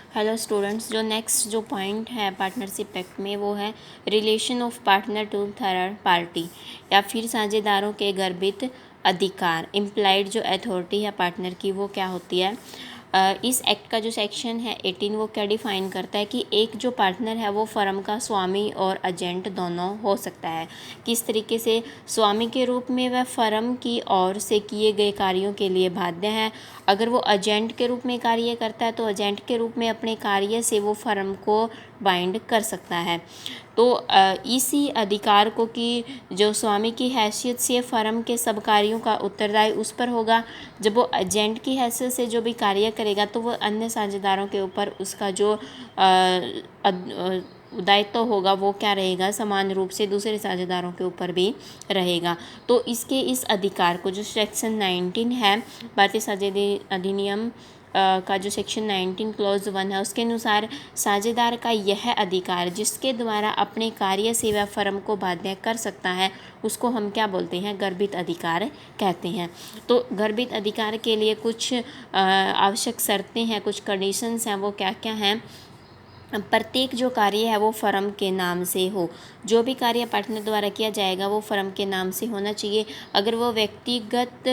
Hello students, जो next जो point है पार्टनरशिप एक्ट में वो है relation of partner to third party या फिर साझेदारों के गर्भित अधिकार। इम्प्लाइड जो अथॉरिटी है पार्टनर की वो क्या होती है। इस एक्ट का जो सेक्शन है 18 वो क्या डिफ़ाइन करता है कि एक जो पार्टनर है वो फर्म का स्वामी और एजेंट दोनों हो सकता है। किस तरीके से? स्वामी के रूप में वह फर्म की ओर से किए गए कार्यों के लिए बाध्य है। अगर वो एजेंट के रूप में कार्य करता है तो एजेंट के रूप में अपने कार्य से वो फर्म को बाइंड कर सकता है। तो इसी अधिकार को कि जो स्वामी की हैसियत से फर्म के सब कार्यों का उत्तरदायी उस पर होगा। जब वो एजेंट की हैसियत से जो भी कार्य करेगा तो वो अन्य साझेदारों के ऊपर उसका जो दायित्व होगा वो क्या रहेगा, समान रूप से दूसरे साझेदारों के ऊपर भी रहेगा। तो इसके इस अधिकार को जो सेक्शन 19 है भारतीय साझेदारी अधिनियम का जो सेक्शन 19 क्लॉज 1 है उसके अनुसार साझेदार का यह अधिकार जिसके द्वारा अपने कार्य से वह फर्म को बाध्य कर सकता है उसको हम क्या बोलते हैं, गर्भित अधिकार कहते हैं। तो गर्भित अधिकार के लिए कुछ आवश्यक शर्तें हैं, कुछ कंडीशंस हैं, वो क्या क्या हैं। प्रत्येक जो कार्य है वो फर्म के नाम से हो। जो भी कार्य पार्टनर द्वारा किया जाएगा वो फर्म के नाम से होना चाहिए। अगर वो व्यक्तिगत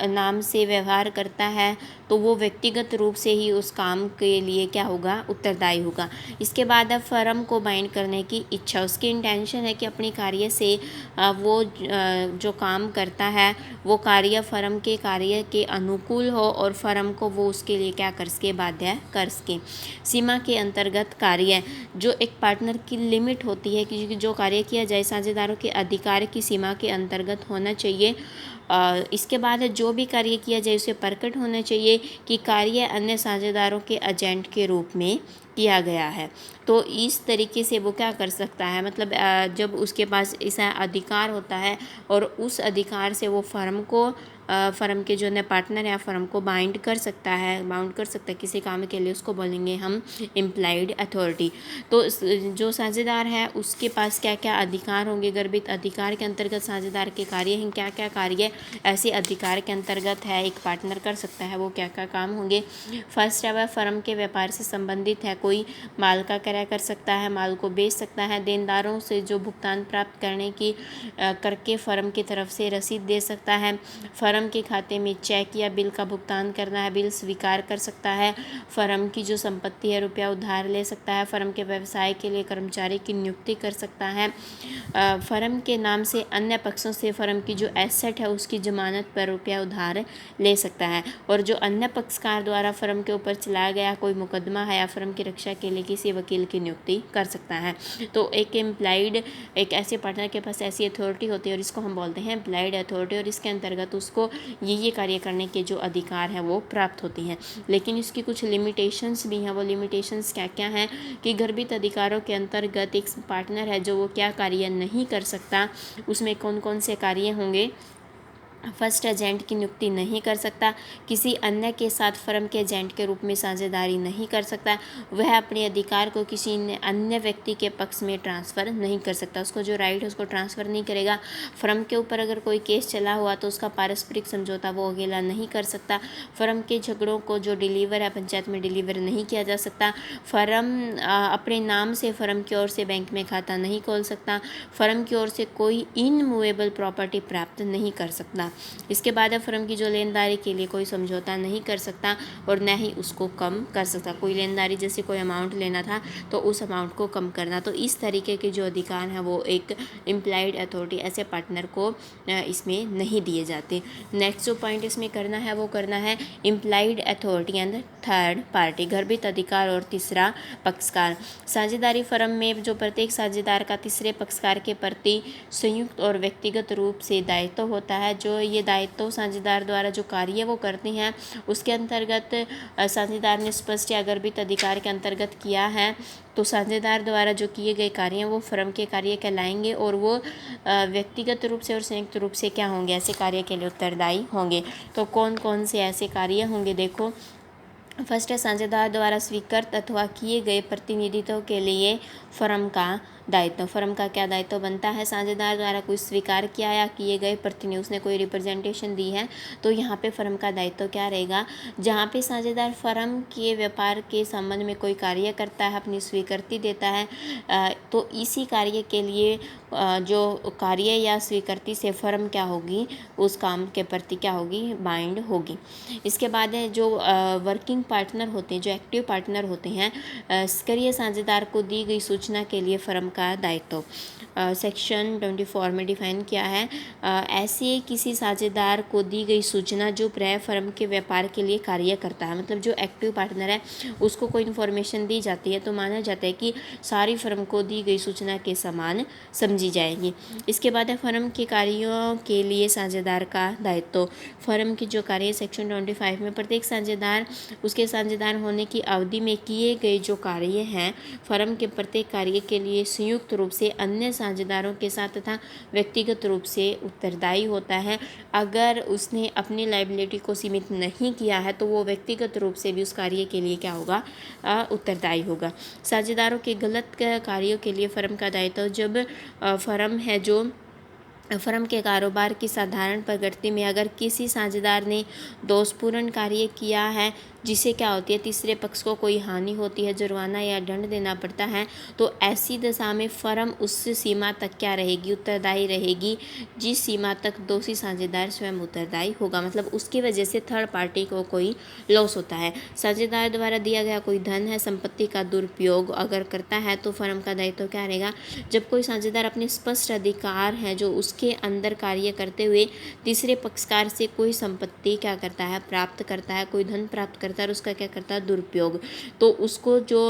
नाम से व्यवहार करता है तो वो व्यक्तिगत रूप से ही उस काम के लिए क्या होगा, उत्तरदायी होगा। इसके बाद अब फर्म को बाइंड करने की इच्छा, उसकी इंटेंशन है कि अपने कार्य से वो जो काम करता है वो कार्य फर्म के कार्य के अनुकूल हो और फर्म को वो उसके लिए क्या कर सके, बाध्य कर सके। सीमा के अंतर्गत कार्य, जो एक पार्टनर की लिमिट होती है कि जो कार्य किया जाए साझेदारों के अधिकार की सीमा के अंतर्गत होना चाहिए। इसके बाद जो भी कार्य किया जाए उसे प्रकट होना चाहिए कि कार्य अन्य साझेदारों के एजेंट के रूप में किया गया है। तो इस तरीके से वो क्या कर सकता है, मतलब जब उसके पास ऐसा अधिकार होता है और उस अधिकार से वो फर्म को फर्म के जो नए पार्टनर है फर्म को बाउंड कर सकता है किसी काम के लिए, उसको बोलेंगे हम इम्प्लाइड अथॉरिटी। तो जो साझेदार है उसके पास क्या क्या अधिकार होंगे, गर्भित अधिकार के अंतर्गत साझेदार के कार्य हैं, क्या क्या कार्य ऐसे अधिकार के अंतर्गत है एक पार्टनर कर सकता है, वो क्या क्या काम होंगे। फर्स्ट है वह फर्म के व्यापार से संबंधित है, कोई माल का क्रय कर सकता है, माल को बेच सकता है, देनदारों से जो भुगतान प्राप्त करके फर्म की तरफ से रसीद दे सकता है, फर्म के खाते में चेक या बिल का भुगतान करना है, बिल स्वीकार कर सकता है, फर्म की जो संपत्ति है रुपया उधार ले सकता है, फर्म के व्यवसाय के लिए कर्मचारी की नियुक्ति कर सकता है, फर्म के नाम से अन्य पक्षों से फर्म की जो एसेट है उसकी जमानत पर रुपया उधार ले सकता है, और जो अन्य पक्षकार द्वारा फर्म के ऊपर चलाया गया कोई मुकदमा है या फर्म की रक्षा के लिए किसी वकील की नियुक्ति कर सकता है। तो एक एम्प्लॉयड, एक ऐसे पार्टनर के पास ऐसी अथॉरिटी होती है और इसको हम बोलते हैं एम्प्लॉयड अथॉरिटी, और इसके अंतर्गत उसको ये कार्य करने के जो अधिकार हैं वो प्राप्त होती हैं। लेकिन इसकी कुछ लिमिटेशंस भी हैं। वो लिमिटेशंस क्या क्या हैं कि गर्भित अधिकारों के अंतर्गत एक पार्टनर है जो वो क्या कार्य नहीं कर सकता, उसमें कौन कौन से कार्य होंगे। फर्स्ट, एजेंट की नियुक्ति नहीं कर सकता, किसी अन्य के साथ फर्म के एजेंट के रूप में साझेदारी नहीं कर सकता, वह अपने अधिकार को किसी अन्य व्यक्ति के पक्ष में ट्रांसफ़र नहीं कर सकता, उसको जो राइट है उसको ट्रांसफ़र नहीं करेगा। फर्म के ऊपर अगर कोई केस चला हुआ तो उसका पारस्परिक समझौता वो अकेला नहीं कर सकता, फर्म के झगड़ों को जो डिलीवर है पंचायत में डिलीवर नहीं किया जा सकता, फर्म अपने नाम से फर्म की ओर से बैंक में खाता नहीं खोल सकता, फर्म की ओर से कोई इनमूवेबल प्रॉपर्टी प्राप्त नहीं कर सकता। इसके बाद फर्म की जो लेनदारी के लिए कोई समझौता नहीं कर सकता और न ही उसको कम कर सकता। कोई लेनदारी जैसे कोई अमाउंट लेना था तो उस अमाउंट को कम करना। तो इस तरीके के जो अधिकार हैं वो एक इम्प्लाइड अथॉरिटी ऐसे पार्टनर को इसमें नहीं दिए जाते। नेक्स्ट जो पॉइंट इसमें करना है वो करना है implied authority and third party, गर्भित अधिकार और तीसरा पक्षकार। साझेदारी फर्म में जो प्रत्येक साझेदार का तीसरे पक्षकार के प्रति संयुक्त और व्यक्तिगत रूप से दायित्व होता है। जो ये दायित्व साझेदार द्वारा जो कार्य वो करते हैं उसके अंतर्गत साझेदार ने स्पष्ट या गर्भित अधिकार के अंतर्गत किया है तो साझेदार द्वारा जो किए गए कार्य हैं वो फर्म के कार्य कहलाएंगे और वो व्यक्तिगत रूप से और संयुक्त रूप से क्या होंगे, ऐसे कार्य के लिए उत्तरदायी होंगे। तो कौन कौन से ऐसे कार्य होंगे, देखो। फर्स्ट है साझेदार द्वारा स्वीकृत अथवा किए गए प्रतिनिधित्व के लिए फर्म का दायित्व। फर्म का क्या दायित्व बनता है? साझेदार द्वारा कोई स्वीकार किया या किए गए प्रतिनिधि, उसने कोई रिप्रेजेंटेशन दी है तो यहाँ पे फर्म का दायित्व क्या रहेगा? जहाँ पे साझेदार फर्म के व्यापार के संबंध में कोई कार्य करता है, अपनी स्वीकृति देता है, तो इसी कार्य के लिए जो कार्य या स्वीकृति से फर्म क्या होगी, उस काम के प्रति क्या होगी, बाइंड होगी। इसके बाद है जो वर्किंग पार्टनर होते हैं, जो एक्टिव पार्टनर होते हैं, सक्रिय साझेदार को दी गई सूचना के लिए फर्म का दायित्व सेक्शन 24 में डिफाइन किया है। ऐसे किसी साझेदार को दी गई सूचना जो प्राय फर्म के व्यापार के लिए कार्य करता है, मतलब जो एक्टिव पार्टनर है उसको कोई इन्फॉर्मेशन दी जाती है तो माना जाता है कि सारी फर्म को दी गई सूचना के समान समझी जाएगी। इसके बाद है फर्म के कार्यों के लिए साझेदार का दायित्व। फर्म की जो कार्य सेक्शन 25 में प्रत्येक साझेदार उसके साझेदार होने की अवधि में किए गए जो कार्य हैं, फर्म के प्रत्येक कार्य के लिए संयुक्त रूप से अन्य साझेदारों के साथ तथा व्यक्तिगत रूप से उत्तरदायी होता है। अगर उसने अपनी लायबिलिटी को सीमित नहीं किया है तो वो व्यक्तिगत रूप से भी उस कार्य के लिए क्या होगा, उत्तरदायी होगा। साझेदारों के गलत कार्यों के लिए फर्म का दायित्व, जब फर्म है जो फर्म के कारोबार की साधारण प्रगति में अगर किसी साझेदार ने दोषपूर्ण कार्य किया है जिससे क्या होती है, तीसरे पक्ष को कोई हानि होती है, जुर्माना या दंड देना पड़ता है, तो ऐसी दशा में फर्म उस सीमा तक क्या रहेगी, उत्तरदायी रहेगी जिस सीमा तक दोषी साझेदार स्वयं उत्तरदायी होगा। मतलब उसकी वजह से थर्ड पार्टी को कोई लॉस होता है। साझेदार द्वारा दिया गया कोई धन है, संपत्ति का दुरुपयोग अगर करता है तो फर्म का दायित्व क्या रहेगा? जब कोई साझेदार अपने स्पष्ट अधिकार है जो उसके अंदर कार्य करते हुए तीसरे पक्षकार से कोई संपत्ति क्या करता है, प्राप्त करता है, कोई धन प्राप्त करता है और उसका क्या करता है, दुरुपयोग, तो उसको जो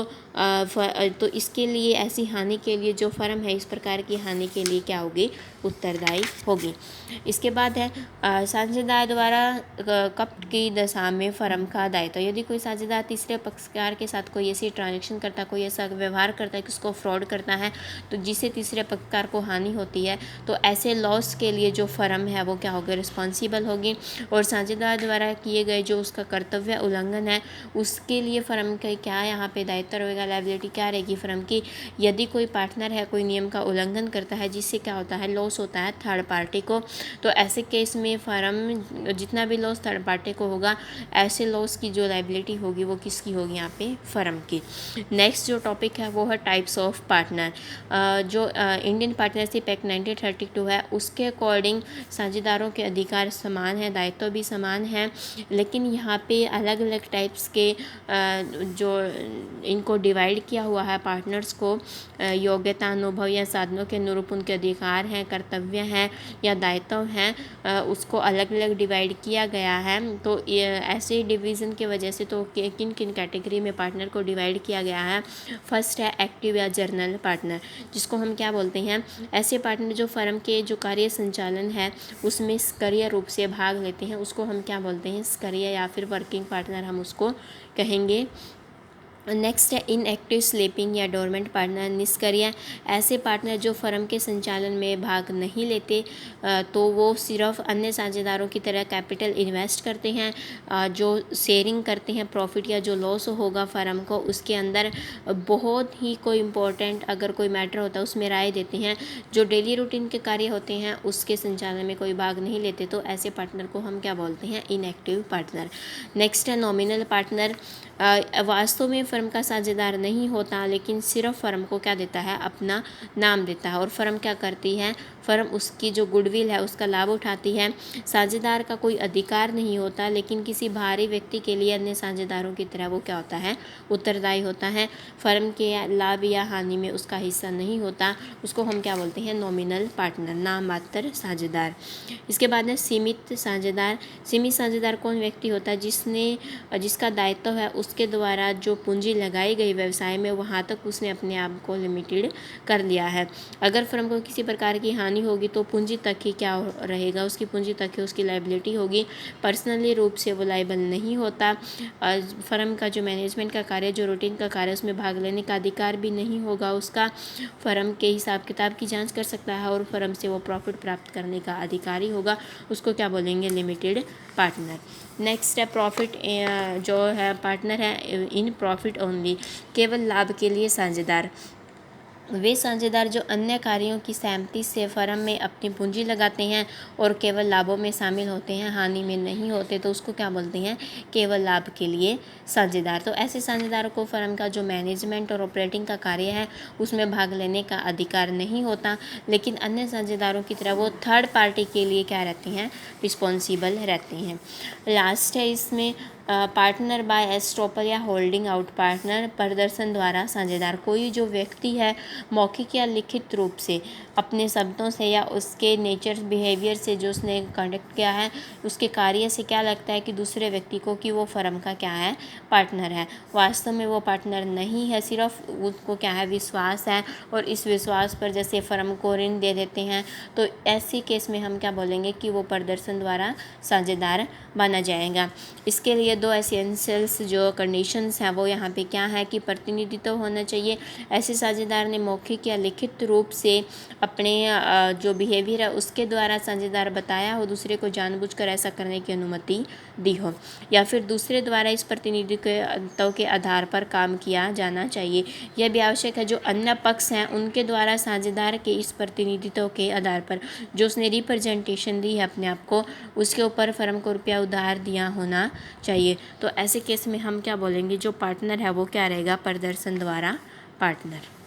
तो इसके लिए ऐसी हानि के लिए जो फर्म है इस प्रकार की हानि के लिए क्या होगी, उत्तरदायी होगी। इसके बाद है साझेदार द्वारा कपट की दशा में फर्म का दायित्व। यदि कोई साझेदार तीसरे पक्षकार के साथ कोई ऐसी ट्रांजैक्शन करता है, कोई ऐसा व्यवहार करता है कि उसको फ्रॉड करता है तो जिससे तीसरे पक्षकार को हानि होती है, तो ऐसे लॉस के लिए जो फर्म है वो क्या होगी, रिस्पॉन्सिबल होगी। और साझेदार द्वारा किए गए जो उसका कर्तव्य उल्लंघन है उसके लिए फर्म का क्या यहाँ पे दायित्व रहेगा, लायबिलिटी क्या रहेगी फर्म की? यदि कोई पार्टनर है कोई नियम का उल्लंघन करता है जिससे क्या होता है, लॉस होता है थर्ड पार्टी को, तो ऐसे केस में फर्म जितना भी लॉस थर्ड पार्टी को होगा, ऐसे लॉस की जो लायबिलिटी होगी वो किसकी होगी, यहाँ पे फर्म की। नेक्स्ट जो टॉपिक है वो है टाइप्स ऑफ पार्टनर। जो इंडियन पार्टनरशिप एक्ट 1932 है उसके अकॉर्डिंग साझेदारों के अधिकार समान है, दायित्व भी समान है, लेकिन यहाँ पे अलग अलग टाइप्स के जो इनको डिवाइड किया हुआ है पार्टनर्स को, योग्यता, अनुभव या साधनों के अनुरूप उनके अधिकार हैं, कर्तव्य हैं या दायित्व हैं, उसको अलग अलग डिवाइड किया गया है। तो ऐसे डिवीज़न की वजह से तो किन किन कैटेगरी में पार्टनर को डिवाइड किया गया है। फर्स्ट है एक्टिव या जर्नल पार्टनर, जिसको हम क्या बोलते हैं, ऐसे पार्टनर जो फर्म के जो कार्य संचालन है उसमें सक्रिय रूप से भाग लेते हैं, उसको हम क्या बोलते हैं, सक्रिय या फिर वर्किंग पार्टनर हम उसको कहेंगे। नेक्स्ट है इनएक्टिव स्लीपिंग या डोरमेंट पार्टनर, निष्क्रिय। ऐसे पार्टनर जो फर्म के संचालन में भाग नहीं लेते, तो वो सिर्फ अन्य साझेदारों की तरह कैपिटल इन्वेस्ट करते हैं, जो शेयरिंग करते हैं प्रॉफिट या जो लॉस होगा फर्म को उसके अंदर बहुत ही कोई इम्पोर्टेंट अगर कोई मैटर होता है उसमें राय देते हैं, जो डेली रूटीन के कार्य होते हैं उसके संचालन में कोई भाग नहीं लेते, तो ऐसे पार्टनर को हम क्या बोलते हैं, इनएक्टिव पार्टनर। नेक्स्ट है नॉमिनल पार्टनर, वास्तव में फर्म का साझेदार नहीं होता लेकिन सिर्फ फर्म को क्या देता है, अपना नाम देता है, और फर्म क्या करती है, फर्म उसकी जो गुडविल है उसका लाभ उठाती है। साझेदार का कोई अधिकार नहीं होता लेकिन किसी बाहरी व्यक्ति के लिए अन्य साझेदारों की तरह वो क्या होता है, उत्तरदायी होता है। फर्म के लाभ या हानि में उसका हिस्सा नहीं होता, उसको हम क्या बोलते हैं, नॉमिनल पार्टनर, नाम मात्र साझेदार। इसके बाद है सीमित साझेदार। सीमित साझेदार कौन व्यक्ति होता है, जिसका दायित्व है उसके द्वारा जो पूंजी लगाई गई व्यवसाय में वहाँ तक उसने अपने आप को लिमिटेड कर लिया है। अगर फर्म को किसी प्रकार की हानि होगी तो पूंजी तक ही क्या रहेगा, उसकी पूंजी तक ही उसकी लायबिलिटी होगी, पर्सनली रूप से वो लायबल नहीं होता। फर्म का जो मैनेजमेंट का कार्य, जो रूटीन का कार्य, उसमें भाग लेने का अधिकार भी नहीं होगा उसका। फर्म के हिसाब किताब की जाँच कर सकता है और फर्म से वो प्रॉफिट प्राप्त करने का अधिकारी होगा, उसको क्या बोलेंगे, लिमिटेड पार्टनर। नेक्स्ट है प्रॉफिट, जो है पार्टनर है इन प्रॉफिट ओनली, केवल लाभ के लिए साझेदार। वे साझेदार जो अन्य कार्यों की सहमति से फर्म में अपनी पूंजी लगाते हैं और केवल लाभों में शामिल होते हैं, हानि में नहीं होते, तो उसको क्या बोलते हैं? केवल लाभ के लिए साझेदार। तो ऐसे साझेदारों को फर्म का जो मैनेजमेंट और ऑपरेटिंग का कार्य है उसमें भाग लेने का अधिकार नहीं होता, लेकिन अन्य साझेदारों की तरह वो थर्ड पार्टी के लिए क्या रहते हैं? रिस्पॉन्सिबल रहते हैं। लास्ट है इसमें पार्टनर बाय एस्टॉपल या होल्डिंग आउट पार्टनर। प्रदर्शन द्वारा साझेदार कोई जो व्यक्ति है मौखिक या लिखित रूप से अपने शब्दों से या उसके नेचर बिहेवियर से जो उसने कंडक्ट किया है उसके कार्य से क्या लगता है कि दूसरे व्यक्ति को कि वो फर्म का क्या है? पार्टनर है। वास्तव में वो पार्टनर नहीं है, सिर्फ उसको क्या है? विश्वास है, और इस विश्वास पर जैसे फर्म को ऋण दे देते हैं, तो ऐसी केस में हम क्या बोलेंगे कि वो प्रदर्शन द्वारा साझेदार माना जाएगा। इसके लिए दो एसेंशियल्स जो कंडीशंस हैं वो यहाँ पे क्या है कि प्रतिनिधित्व होना चाहिए। ऐसे साझेदार ने मौखिक या लिखित रूप से अपने जो बिहेवियर है उसके द्वारा साझेदार बताया हो, दूसरे को जानबूझकर ऐसा करने की अनुमति दी हो, या फिर दूसरे द्वारा इस प्रतिनिधित्व के आधार पर काम किया जाना चाहिए। यह भी आवश्यक है जो अन्य पक्ष हैं उनके द्वारा साझेदार के इस प्रतिनिधित्व के आधार पर जो उसने रिप्रेजेंटेशन दी है अपने आप को, उसके ऊपर फर्म को रुपया उधार दिया होना चाहिए। तो ऐसे केस में हम क्या बोलेंगे? जो पार्टनर है वो क्या रहेगा? प्रदर्शन द्वारा पार्टनर।